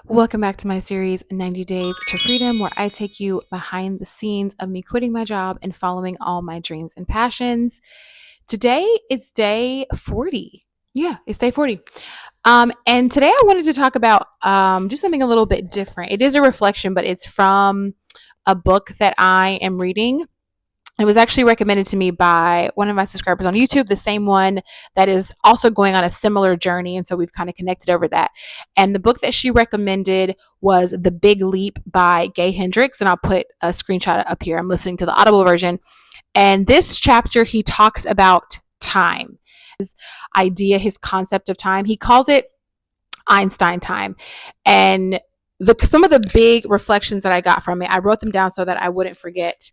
Welcome back to my series, 90 Days to Freedom, where I take you behind the scenes of me quitting my job and following all my dreams and passions. Today is day 40. Yeah, it's day 40. And today I wanted to talk about just something a little bit different. It is a reflection, but it's from a book that I am reading. It was actually recommended to me by one of my subscribers on YouTube, the same one that is also going on a similar journey. And so we've kind of connected over that. And the book that she recommended was The Big Leap by Gay Hendricks. And I'll put a screenshot up here. I'm listening to the Audible version. And this chapter, he talks about time, his idea, his concept of time. He calls it Einstein time. And some of the big reflections that I got from it, I wrote them down so that I wouldn't forget.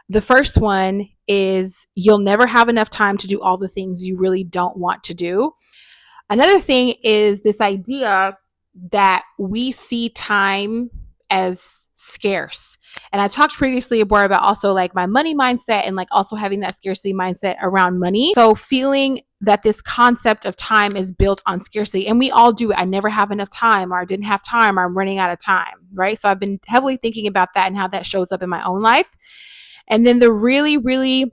The first one is you'll never have enough time to do all the things you really don't want to do. Another thing is this idea that we see time as scarce. And I talked previously more about also like my money mindset and like also having that scarcity mindset around money. So feeling that this concept of time is built on scarcity, and we all do it. I never have enough time, or I didn't have time, or I'm running out of time, right? So I've been heavily thinking about that and how that shows up in my own life. And then the really, really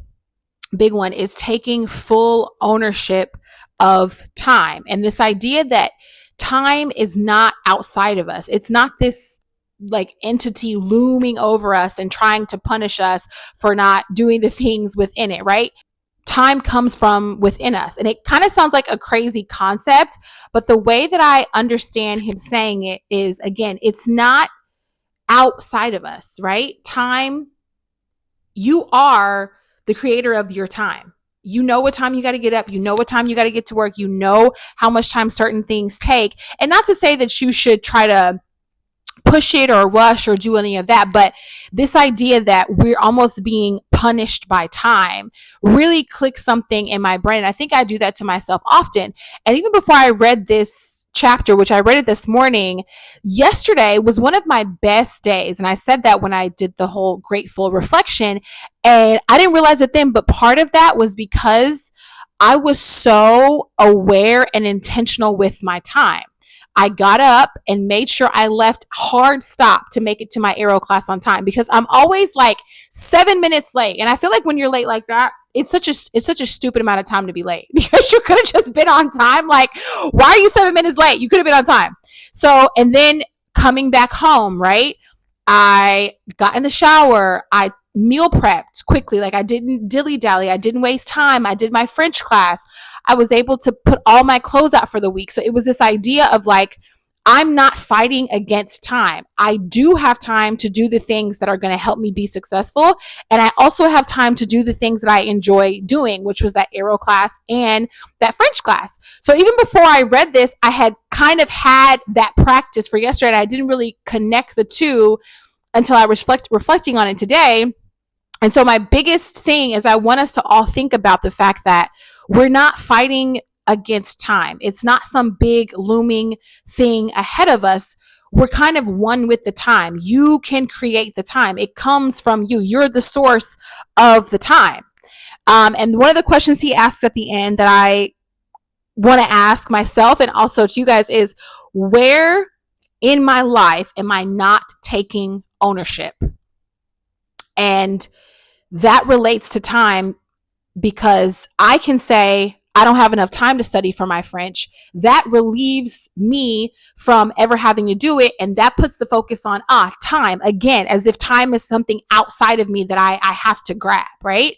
big one is taking full ownership of time. And this idea that time is not outside of us. It's not this like entity looming over us and trying to punish us for not doing the things within it, right? Time comes from within us. And it kind of sounds like a crazy concept, but the way that I understand him saying it is, again, it's not outside of us, right? Time, you are the creator of your time. You know what time you got to get up. You know what time you got to get to work. You know how much time certain things take. And not to say that you should try to push it or rush or do any of that, but this idea that we're almost being punished by time really clicks something in my brain. I think I do that to myself often. And even before I read this chapter, which I read it this morning, yesterday was one of my best days. And I said that when I did the whole grateful reflection, and I didn't realize it then, but part of that was because I was so aware and intentional with my time. I got up and made sure I left hard stop to make it to my aero class on time, because I'm always like 7 minutes late. And I feel like when you're late like that, it's such a stupid amount of time to be late, because you could have just been on time. Like, why are you 7 minutes late? You could have been on time. So, and then coming back home, right? I got in the shower. I meal prepped quickly. Like, I didn't dilly dally. I didn't waste time. I did my French class. I was able to put all my clothes out for the week. So it was this idea of like, I'm not fighting against time. I do have time to do the things that are going to help me be successful. And I also have time to do the things that I enjoy doing, which was that aero class and that French class. So even before I read this, I had kind of had that practice for yesterday. And I didn't really connect the two until I was reflecting on it today. And so my biggest thing is I want us to all think about the fact that we're not fighting against time. It's not some big looming thing ahead of us. We're kind of one with the time. You can create the time. It comes from you. You're the source of the time. And one of the questions he asks at the end that I want to ask myself and also to you guys is, where in my life am I not taking ownership? And that relates to time, because I can say, I don't have enough time to study for my French. That relieves me from ever having to do it. And that puts the focus on, time again, as if time is something outside of me that I have to grab, right?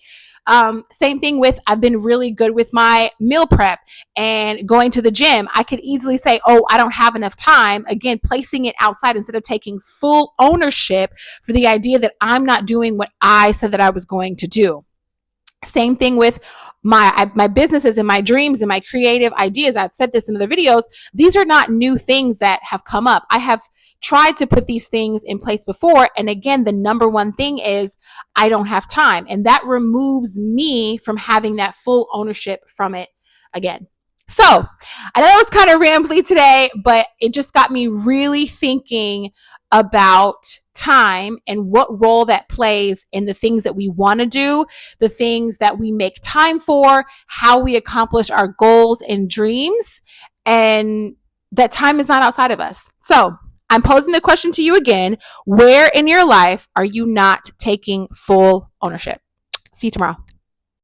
Same thing with, I've been really good with my meal prep and going to the gym. I could easily say, I don't have enough time. Again, placing it outside instead of taking full ownership for the idea that I'm not doing what I said that I was going to do. Same thing with my businesses and my dreams and my creative ideas. I've said this in other videos. These are not new things that have come up. I have tried to put these things in place before. And again, the number one thing is I don't have time. And that removes me from having that full ownership from it again. So I know it was kind of rambly today, but it just got me really thinking about time and what role that plays in the things that we want to do, the things that we make time for, how we accomplish our goals and dreams, and that time is not outside of us. So I'm posing the question to you again. Where in your life are you not taking full ownership? See you tomorrow.